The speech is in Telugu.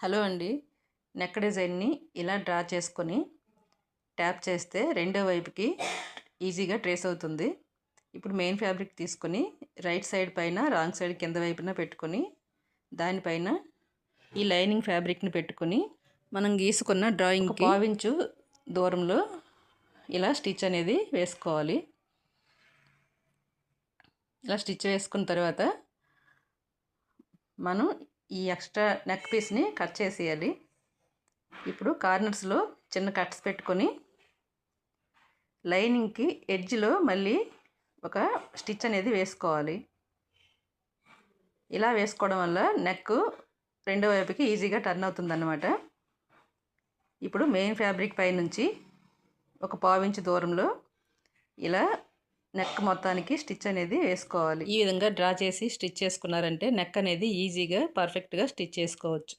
హలో అండి. నెక్ డిజైన్ని ఇలా డ్రా చేసుకొని ట్యాప్ చేస్తే రెండో వైపుకి ఈజీగా ట్రేస్ అవుతుంది. ఇప్పుడు మెయిన్ ఫ్యాబ్రిక్ తీసుకొని రైట్ సైడ్ పైన రాంగ్ సైడ్ కింద వైపున పెట్టుకొని దానిపైన ఈ లైనింగ్ ఫ్యాబ్రిక్ని పెట్టుకొని మనం గీసుకున్న డ్రాయింగ్ పావించు దూరంలో ఇలా స్టిచ్ అనేది వేసుకోవాలి. ఇలా స్టిచ్ వేసుకున్న తర్వాత మనం ఈ ఎక్స్ట్రా నెక్ పీస్ని కట్ చేసేయాలి. ఇప్పుడు కార్నర్స్లో చిన్న కట్స్ పెట్టుకొని లైనింగ్కి ఎడ్జ్లో మళ్ళీ ఒక స్టిచ్ అనేది వేసుకోవాలి. ఇలా వేసుకోవడం వల్ల నెక్ రెండో వైపుకి ఈజీగా టర్న్ అవుతుందన్నమాట. ఇప్పుడు మెయిన్ ఫ్యాబ్రిక్ పై నుంచి ఒక పావించు దూరంలో ఇలా నెక్ మొత్తానికి స్టిచ్ అనేది వేసుకోవాలి. ఈ విధంగా డ్రా చేసి స్టిచ్ చేసుకున్నారంటే నెక్ అనేది ఈజీగా పర్ఫెక్ట్గా స్టిచ్ చేసుకోవచ్చు.